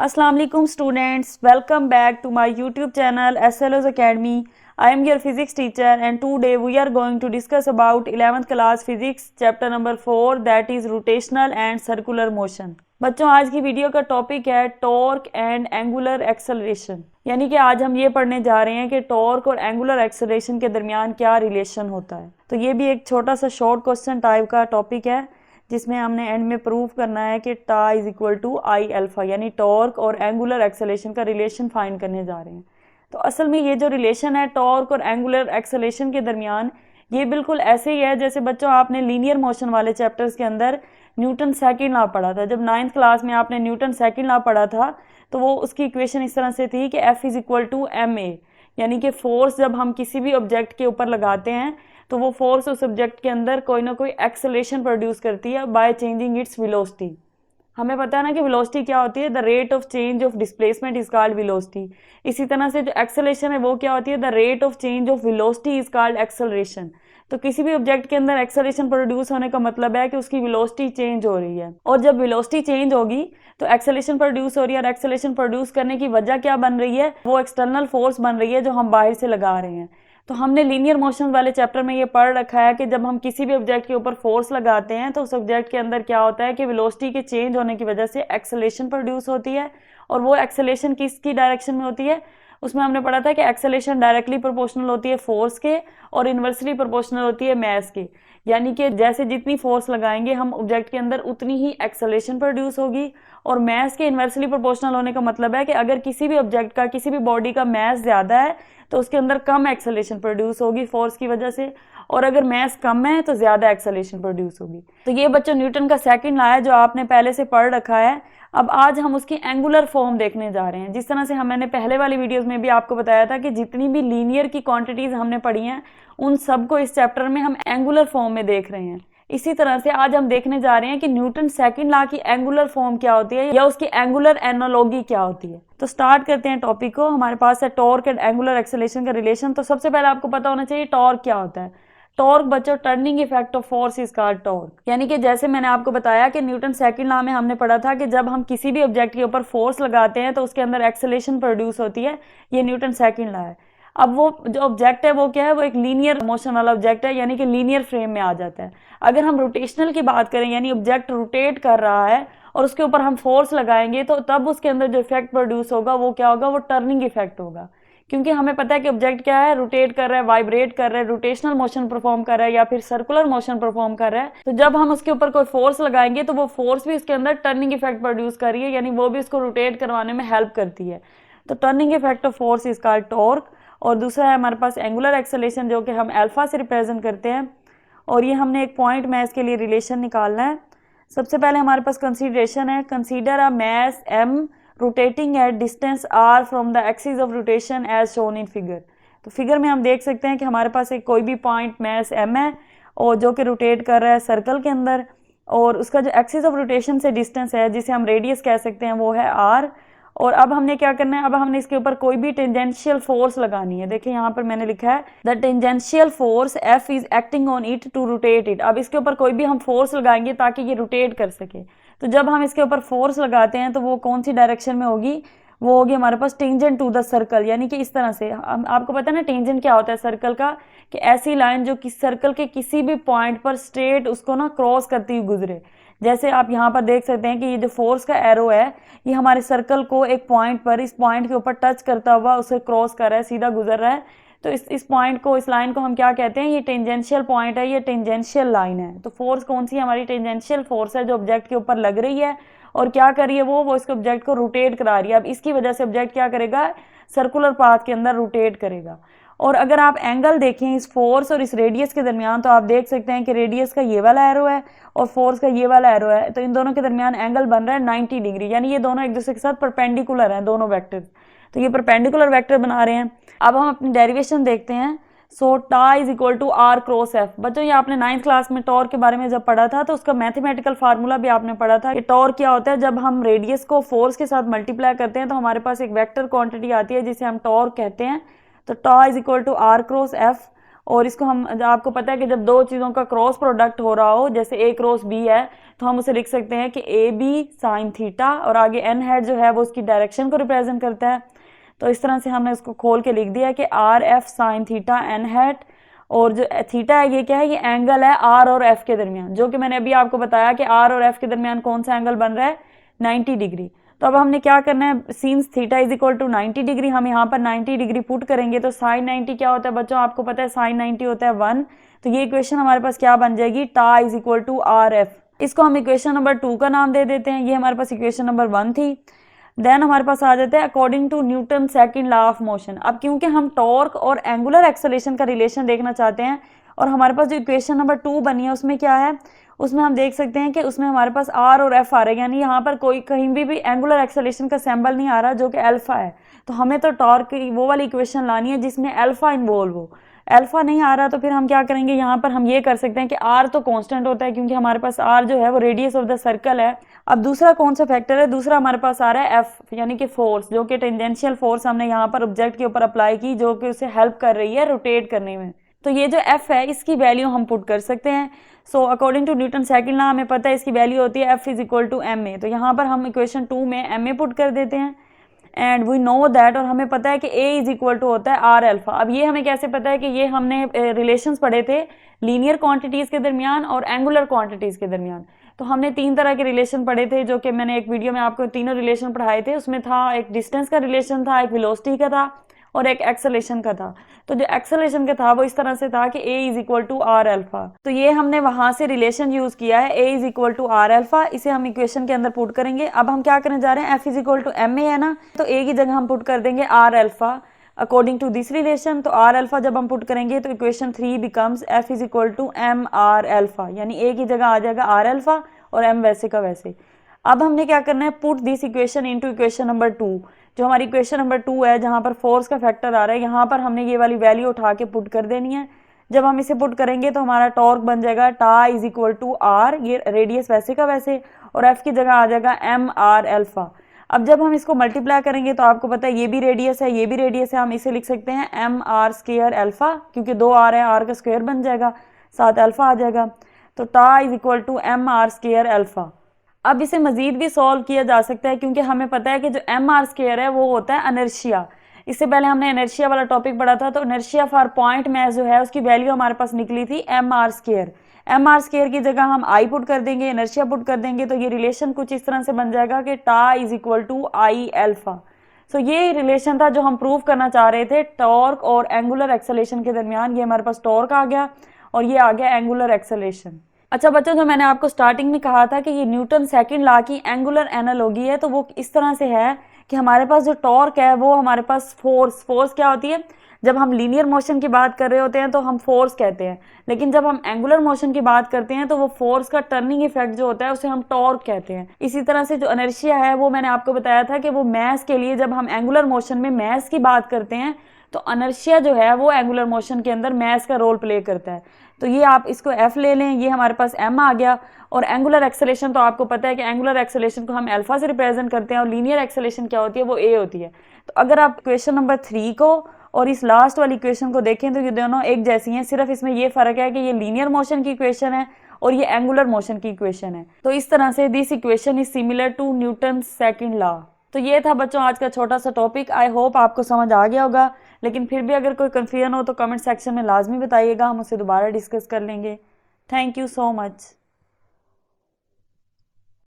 Assalamu alaikum students, welcome back to my YouTube channel SLO's Academy. I am your physics teacher and today we are going to discuss about 11th class physics chapter number 4 that is rotational and circular motion. बच्चों आज की video का topic है torque and angular acceleration, यानी कि आज हम ये पढ़ने जा रहे हैं कि टॉर्क और एंगुलर एक्सेलरेशन के दरमियान क्या रिलेशन होता है। तो ये भी एक छोटा सा शॉर्ट क्वेश्चन टाइप का टॉपिक है जिसमें हमने एंड में प्रूव करना है कि tau is equal to I alpha, यानी टॉर्क और एंगुलर एक्सेलरेशन का रिलेशन फाइंड करने जा रहे हैं। तो असल में ये जो रिलेशन है टॉर्क और एंगुलर एक्सेलरेशन के दरमियान, ये बिल्कुल ऐसे ही है जैसे बच्चों आपने लीनियर मोशन वाले चैप्टर्स के अंदर न्यूटन सेकंड लॉ पढ़ा था। जब 9th क्लास में आपने न्यूटन सेकंड लॉ पढ़ा था तो वो उसकी इक्वेशन इस तरह से थी कि F is equal to m a, यानी कि फोर्स जब हम किसी भी ऑब्जेक्ट के ऊपर लगाते हैं तो वो फोर्स उस ऑब्जेक्ट के अंदर कोई ना कोई एक्सेलरेशन प्रोड्यूस करती है बाय चेंजिंग इट्स वेलोसिटी। हमें पता है ना कि वेलोसिटी क्या होती है, the rate of change of displacement is called velocity. इसी तरह से जो एक्सेलरेशन है वो क्या होती है, the rate of change of velocity is called acceleration. तो किसी भी ऑब्जेक्ट के अंदर एक्सेलरेशन प्रोड्यूस होने का मतलब है कि उसकी वेलोसिटी चेंज हो रही है, और जब वेलोसिटी चेंज होगी तो एक्सेलरेशन प्रोड्यूस हो रही है, और एक्सेलरेशन प्रोड्यूस करने की वजह क्या बन रही है, वो एक्सटर्नल फोर्स बन रही है जो हम बाहर से लगा रहे हैं। तो हमने लीनियर मोशन वाले चैप्टर में ये पढ़ रखा है कि जब हम किसी भी ऑब्जेक्ट के ऊपर फोर्स लगाते हैं तो उस ऑब्जेक्ट के अंदर क्या होता है कि वेलोसिटी के चेंज होने की वजह से एक्सेलरेशन प्रोड्यूस होती है, और वो एक्सेलरेशन किसकी डायरेक्शन में होती है, उसमें हमने पढ़ा था कि एक्सेलरेशन डायरेक्टली प्रोपोर्शनल होती है फोर्स के और इन्वर्सली प्रोपोर्शनल होती है मास के। यानी कि जैसे जितनी फोर्स लगाएंगे हम ऑब्जेक्ट के अंदर उतनी ही एक्सेलरेशन प्रोड्यूस होगी, और मास के इन्वर्सली प्रोपोर्शनल होने का मतलब है कि अगर किसी भी ऑब्जेक्ट का, किसी भी बॉडी का मास ज़्यादा है तो उसके अंदर कम एक्सेलरेशन प्रोड्यूस होगी फोर्स की वजह से, और अगर मास कम है तो ज़्यादा एक्सेलरेशन प्रोड्यूस होगी। तो ये बच्चों न्यूटन का सेकंड लॉ है जो आपने पहले से पढ़ रखा है। अब आज हम उसकी एंगुलर फॉर्म देखने जा रहे हैं। जिस तरह से मैंने पहले वाली वीडियोस में भी आपको बताया था कि जितनी भी लीनियर की क्वांटिटीज हमने पढ़ी हैं उन सबको इस चैप्टर में हम एंगुलर फॉर्म में देख रहे हैं। इसी तरह से आज हम देखने जा रहे हैं कि न्यूटन सेकंड लॉ की एंगुलर फॉर्म क्या होती है या उसकी एंगुलर एनालॉजी क्या होती है। तो स्टार्ट करते हैं टॉपिक को। हमारे पास है टॉर्क एंड एंगुलर एक्सेलरेशन का रिलेशन। तो सबसे पहले आपको पता होना चाहिए टॉर्क क्या होता है। टॉर्क बच्चों turning effect of force is called torque, यानी कि जैसे मैंने आपको बताया कि न्यूटन सेकंड लॉ में हमने पढ़ा था कि जब हम किसी भी ऑब्जेक्ट के ऊपर फोर्स लगाते हैं तो उसके अंदर एक्सेलरेशन प्रोड्यूस होती है। ये न्यूटन सेकंड लॉ है। अब वो जो ऑब्जेक्ट है वो क्या है, वो एक लीनियर मोशन वाला ऑब्जेक्ट है, यानी कि लीनियर फ्रेम में आ जाता है। अगर हम रोटेशनल की बात करें, यानी ऑब्जेक्ट रोटेट कर रहा है और उसके ऊपर हम फोर्स लगाएंगे तो तब उसके अंदर जो इफेक्ट प्रोड्यूस होगा वो क्या होगा, वो टर्निंग इफेक्ट होगा। क्योंकि हमें पता है कि ऑब्जेक्ट क्या है, रोटेट कर रहा है, वाइब्रेट कर रहा है, रोटेशनल मोशन परफॉर्म कर रहा है या फिर सर्कुलर मोशन परफॉर्म कर रहा है। तो जब हम उसके ऊपर कोई फोर्स लगाएंगे तो वो फोर्स भी उसके अंदर टर्निंग इफेक्ट प्रोड्यूस कर रही है, यानी वो भी उसको रोटेट करवाने में हेल्प करती है। तो turning effect of force is called torque. और दूसरा है हमारे पास एंगुलर एक्सेलरेशन जो कि हम अल्फा से रिप्रेजेंट करते हैं, और ये हमने एक पॉइंट मास के लिए रिलेशन निकालना है। सबसे पहले हमारे पास कंसीडरेशन है, consider a mass m rotating at distance r from the axis of rotation as shown in figure. तो फिगर में हम देख सकते हैं कि हमारे पास एक कोई भी पॉइंट मास m है और जो कि रोटेट कर रहा है सर्कल के अंदर, और उसका जो एक्सिस ऑफ रोटेशन से डिस्टेंस है जिसे हम रेडियस कह सकते हैं वो है r। और अब हमने क्या करना है, अब हमने इसके ऊपर कोई भी टेंजेंशियल फोर्स लगानी है। देखिए यहाँ पर मैंने लिखा है the tangential force F is acting on it to rotate it. अब इसके ऊपर कोई भी हम फोर्स लगाएंगे ताकि ये रोटेट कर सके। तो जब हम इसके ऊपर फोर्स लगाते हैं तो वो कौन सी डायरेक्शन में होगी, वो होगी हमारे पास टेंजेंट टू द सर्कल, यानी कि इस तरह से। आपको पता है ना टेंजेंट क्या होता है सर्कल का, कि ऐसी लाइन जो कि सर्कल के किसी भी पॉइंट पर स्ट्रेट उसको ना क्रॉस करती हुई गुजरे। जैसे आप यहाँ पर देख सकते हैं कि ये जो फोर्स का एरो है ये हमारे सर्कल को एक पॉइंट पर, इस पॉइंट के ऊपर टच करता हुआ उसे क्रॉस कर रहा है, सीधा गुजर रहा है। तो इस पॉइंट को, इस लाइन को हम क्या कहते हैं, ये टेंजेंशियल पॉइंट है, ये टेंजेंशियल लाइन है। तो फोर्स कौन सी है, हमारी टेंजेंशियल फोर्स है जो ऑब्जेक्ट के ऊपर लग रही है, और क्या कर रही है वो इसके ऑब्जेक्ट को रोटेट करा रही है। अब इसकी वजह से ऑब्जेक्ट क्या करेगा, सर्कुलर पाथ के अंदर रोटेट करेगा। और अगर आप एंगल देखें इस फोर्स और इस रेडियस के दरमियान, तो आप देख सकते हैं कि रेडियस का ये वाला एरो है और फोर्स का ये वाला एरो है, तो इन दोनों के दरमियान एंगल बन रहा है 90 डिग्री, यानी ये दोनों एक दूसरे के साथ परपेंडिकुलर हैं दोनों वेक्टर। तो ये परपेंडिकुलर वेक्टर बना रहे हैं। अब हम अपनी डेरिवेशन देखते हैं। So tau is equal to r cross f. बच्चों ये आपने 9th क्लास में टॉर्क के बारे में जब पढ़ा था तो उसका मैथमेटिकल फार्मूला भी आपने पढ़ा था कि टॉर्क क्या होता है। जब हम रेडियस को फोर्स के साथ मल्टीप्लाई करते हैं तो हमारे पास एक वेक्टर क्वांटिटी आती है जिसे हम टॉर्क कहते हैं। तो tau is equal to r cross f, और इसको हम, आपको पता है कि जब दो चीज़ों का क्रॉस प्रोडक्ट हो रहा हो, जैसे ए क्रॉस बी है, तो हम उसे लिख सकते हैं कि ए बी साइन थीटा, और आगे एन हैट जो है वो उसकी डायरेक्शन को रिप्रेजेंट करता है। तो इस तरह से हमने इसको खोल के लिख दिया कि r f sine theta n hat, और जो थीटा है ये क्या है, ये एंगल है आर और एफ के दरमियान, जो कि मैंने अभी आपको बताया कि आर और एफ के दरमियान कौन सा एंगल बन रहा है, 90 डिग्री। तो अब हमने क्या करना है, since theta is equal to 90 degree, हम यहाँ पर 90 डिग्री पुट करेंगे। तो साइन 90 क्या होता है बच्चों, आपको पता है साइन 90 होता है 1। तो ये इक्वेशन हमारे पास क्या बन जाएगी, tau is equal to r f. इसको हम इक्वेशन नंबर 2 का नाम दे देते हैं, ये हमारे पास इक्वेशन नंबर 1 थी। देन हमारे पास आ जाते हैं according to Newton second law of motion. अब क्योंकि हम टॉर्क और एंगुलर एक्सेलरेशन का रिलेशन देखना चाहते हैं, और हमारे पास जो इक्वेशन नंबर 2 बनी है उसमें क्या है, उसमें हम देख सकते हैं कि उसमें हमारे पास आर और एफ आ रहे हैं, यानी यहाँ पर कोई कहीं भी एंगुलर एक्सेलरेशन का सिंबल नहीं आ रहा जो कि अल्फा है। तो हमें तो टॉर्क की वो वाली इक्वेशन लानी है जिसमें अल्फा इन्वॉल्व हो। अल्फा नहीं आ रहा तो फिर हम क्या करेंगे, यहाँ पर हम ये कर सकते हैं कि आर तो कांस्टेंट होता है, क्योंकि हमारे पास आर जो है वो रेडियस ऑफ द सर्कल है। अब दूसरा कौन सा फैक्टर है, दूसरा हमारे पास आ रहा है एफ, यानी कि फोर्स, जो कि टेंजेंशियल फोर्स हमने यहाँ पर ऑब्जेक्ट के ऊपर अप्लाई की, जो कि उसे हेल्प कर रही है रोटेट करने में। तो ये जो एफ है इसकी वैल्यू हम पुट कर सकते हैं। So according to Newton second law हमें पता है इसकी वैल्यू होती है f is equal to m a. तो यहाँ पर हम इक्वेशन 2 में एम ए पुट कर देते हैं, एंड वी नो दैट, और हमें पता है कि ए इज इक्वल टू होता है आर अल्फा। अब ये हमें कैसे पता है कि ये हमने रिलेशंस पढ़े थे लीनियर क्वांटिटीज के दरमियान और एंगुलर क्वांटिटीज के दरमियान। तो हमने 3 तरह के रिलेशन पढ़े थे, जो कि मैंने एक वीडियो में आपको तीनों रिलेशन पढ़ाए थे। उसमें था एक डिस्टेंस का रिलेशन था, एक वेलोसिटी का था, और एक एक्सेलरेशन का था। तो जो एक्सेलरेशन का था वो इस तरह से था कि A is equal to R alpha. तो ये हमने वहां से रिलेशन यूज किया है, A is equal to R alpha, इसे हम इक्वेशन के अंदर पुट करेंगे। अब हम क्या करने जा रहे हैं, f is equal to m a है ना, तो ए की जगह हम पुट कर देंगे r alpha according to this relation. तो आर अल्फा जब हम पुट करेंगे तो equation 3 becomes f is equal to m r alpha, यानी ए की जगह आ जाएगा आर अल्फा और एम वैसे का वैसे। अब हमने क्या करना है, put this equation into equation number 2। जो हमारी इक्वेशन नंबर 2 है, जहां पर फोर्स का फैक्टर आ रहा है, यहाँ पर हमने ये वाली वैल्यू उठा के पुट कर देनी है। जब हम इसे पुट करेंगे तो हमारा टॉर्क बन जाएगा टा इज इक्वल टू आर, ये रेडियस वैसे का वैसे, और एफ की जगह आ जाएगा एम आर अल्फा। अब जब हम इसको मल्टीप्लाई करेंगे तो आपको पता है ये भी रेडियस है, ये भी रेडियस है, हम इसे लिख सकते हैं एम आर स्क्वायर अल्फा, क्योंकि 2 आर है, आर का स्क्वायर बन जाएगा, साथ अल्फा आ जाएगा। तो tau is equal to m r square alpha. अब इसे मजीद भी सॉल्व किया जा सकता है, क्योंकि हमें पता है कि जो एम आर स्क्वायर है वो होता है इनर्शिया। इससे पहले हमने इनर्शिया वाला टॉपिक पढ़ा था, तो इनर्शिया फॉर पॉइंट में जो है उसकी वैल्यू हमारे पास निकली थी m r square. M r square की जगह हम आई पुट कर देंगे, इनर्शिया पुट कर देंगे, तो ये रिलेशन कुछ इस तरह से बन जाएगा कि tau is equal to I alpha. So ये रिलेशन था जो हम प्रूव करना चाह रहे थे टॉर्क और एंगुलर एक्सेलरेशन के दरमियान। ये हमारे पास टॉर्क आ गया और ये आ गया एंगुलर एक्सेलरेशन। अच्छा बच्चों, जो मैंने आपको स्टार्टिंग में कहा था कि ये न्यूटन सेकंड लॉ की एंगुलर एनालॉजी है, तो वो इस तरह से है कि हमारे पास जो टॉर्क है वो हमारे पास फोर्स क्या होती है, जब हम लीनियर मोशन की बात कर रहे होते हैं तो हम फोर्स कहते हैं, लेकिन जब हम एंगुलर मोशन की बात करते हैं तो वो फोर्स का टर्निंग इफेक्ट जो होता है उसे हम टॉर्क कहते हैं। इसी तरह से जो इनर्शिया है वो मैंने आपको बताया था कि वो मास के लिए, जब हम एंगुलर मोशन में मास की बात करते हैं तो इनर्शिया जो है वो एंगुलर मोशन के अंदर मास का रोल प्ले करता है। तो ये आप इसको एफ ले लें, ये हमारे पास एम आ गया। और एंगुलर एक्सेलरेशन तो आपको पता है कि एंगुलर एक्सेलरेशन को हम अल्फा से रिप्रेजेंट करते हैं, और लीनियर एक्सेलरेशन क्या होती है, वो ए होती है। तो अगर आप क्वेश्चन नंबर 3 को और इस लास्ट वाली इक्वेशन को देखें तो ये दोनों एक जैसी हैं, सिर्फ इसमें ये फर्क है कि ये लीनियर मोशन की इक्वेशन है और ये एंगुलर मोशन की इक्वेशन है। तो इस तरह से this equation is similar to Newton second law. तो ये था बच्चों आज का छोटा सा टॉपिक। आई होप आपको समझ आ गया होगा, लेकिन फिर भी अगर कोई कंफ्यूजन हो तो कमेंट सेक्शन में लाजमी बताइएगा, हम उसे दोबारा डिस्कस कर लेंगे। Thank you so much.